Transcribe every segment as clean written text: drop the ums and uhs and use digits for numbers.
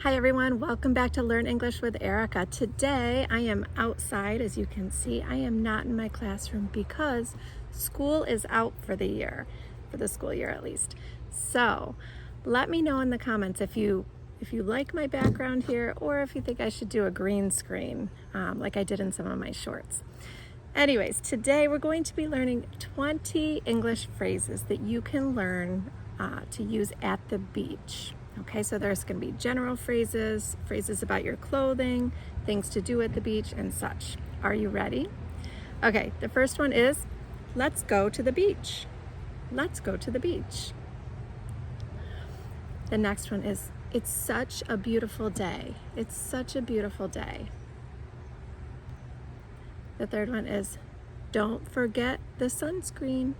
Hi everyone, welcome back to Learn English with Erica. Today I am outside. As you can see, I am not in my classroom because school is out for the year, for the school year at least. So let me know in the comments if you like my background here or if you think I should do a green screen like I did in some of my shorts. Anyways, today we're going to be learning 20 English phrases that you can learn to use at the beach. Okay, so there's going to be general phrases, phrases about your clothing, things to do at the beach, and such. Are you ready? Okay, the first one is, let's go to the beach. Let's go to the beach. The next one is, it's such a beautiful day. It's such a beautiful day. The third one is, don't forget the sunscreen.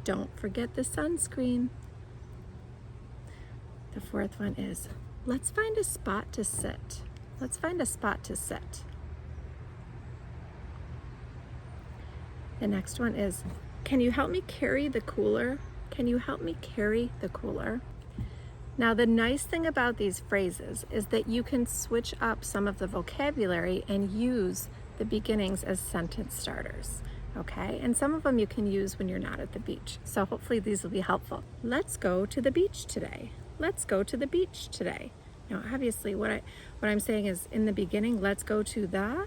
Don't forget the sunscreen. The fourth one is, let's find a spot to sit. Let's find a spot to sit. The next one is, can you help me carry the cooler? Can you help me carry the cooler? Now, the nice thing about these phrases is that you can switch up some of the vocabulary and use the beginnings as sentence starters. Okay, and some of them you can use when you're not at the beach. So hopefully these will be helpful. Let's go to the beach today. Let's go to the beach today. Now, obviously, what I'm saying is in the beginning, let's go to the,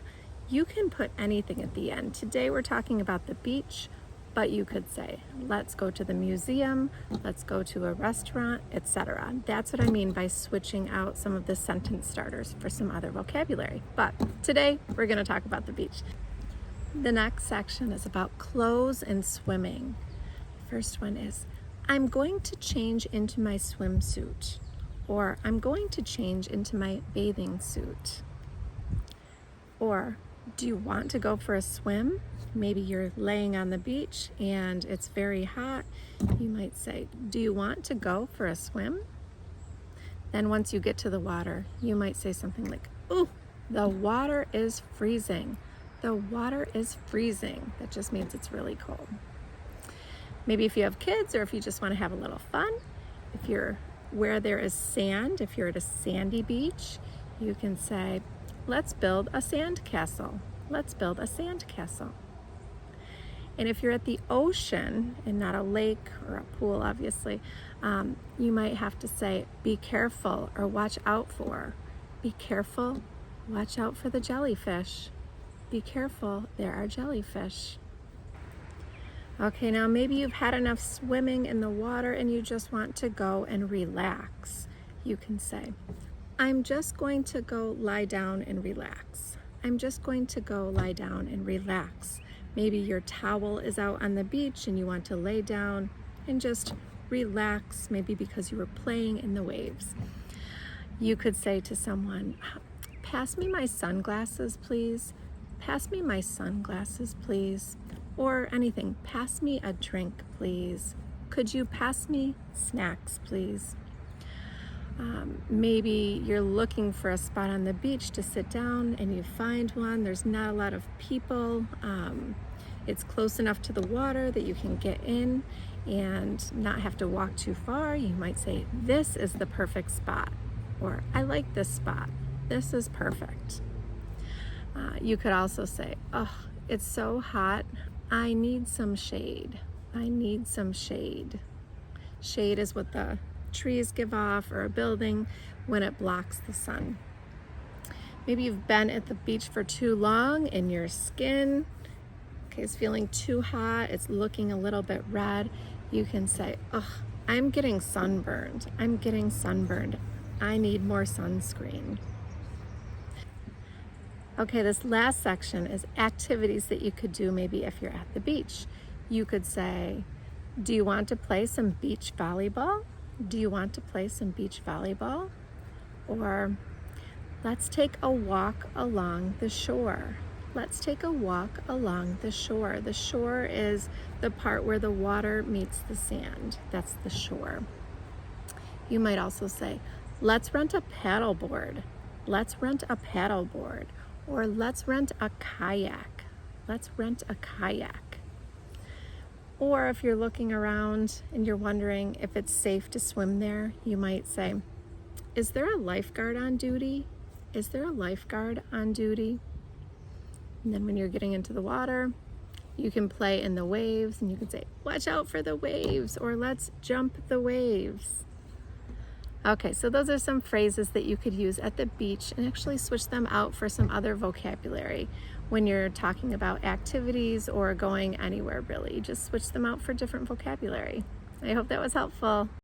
you can put anything at the end. Today we're talking about the beach, but you could say, let's go to the museum, let's go to a restaurant, etc. That's what I mean by switching out some of the sentence starters for some other vocabulary. But today we're going to talk about the beach. The next section is about clothes and swimming. First one is, I'm going to change into my swimsuit, or I'm going to change into my bathing suit. Or, do you want to go for a swim? Maybe you're laying on the beach and it's very hot. You might say, do you want to go for a swim? Then once you get to the water, you might say something like, ooh, the water is freezing. The water is freezing. That just means it's really cold. Maybe if you have kids or if you just want to have a little fun, if you're where there is sand, if you're at a sandy beach, you can say, let's build a sand castle. Let's build a sand castle. And if you're at the ocean and not a lake or a pool, obviously, you might have to say, be careful or watch out for. Be careful, watch out for the jellyfish. Be careful, there are jellyfish. Okay, now maybe you've had enough swimming in the water and you just want to go and relax. You can say, I'm just going to go lie down and relax. I'm just going to go lie down and relax. Maybe your towel is out on the beach and you want to lay down and just relax, maybe because you were playing in the waves. You could say to someone, pass me my sunglasses, please. Pass me my sunglasses, please. Or anything, pass me a drink, please. Could you pass me snacks, please? Maybe you're looking for a spot on the beach to sit down and you find one. There's not a lot of people. It's close enough to the water that you can get in and not have to walk too far. You might say, this is the perfect spot. Or, I like this spot. This is perfect. You could also say, oh, it's so hot. I need some shade. I need some shade. Shade is what the trees give off or a building when it blocks the sun. Maybe you've been at the beach for too long and your skin is feeling too hot. It's looking a little bit red. You can say, oh, I'm getting sunburned. I'm getting sunburned. I need more sunscreen. Okay, this last section is activities that you could do maybe if you're at the beach. You could say, do you want to play some beach volleyball? Do you want to play some beach volleyball? Or, let's take a walk along the shore. Let's take a walk along the shore. The shore is the part where the water meets the sand. That's the shore. You might also say, let's rent a paddleboard. Let's rent a paddleboard. Or let's rent a kayak. Let's rent a kayak. Or if you're looking around and you're wondering if it's safe to swim there, you might say, Is there a lifeguard on duty? Is there a lifeguard on duty? And then when you're getting into the water, you can play in the waves and you can say, watch out for the waves, or let's jump the waves. Okay, so those are some phrases that you could use at the beach and actually switch them out for some other vocabulary when you're talking about activities or going anywhere really. Just switch them out for different vocabulary. I hope that was helpful.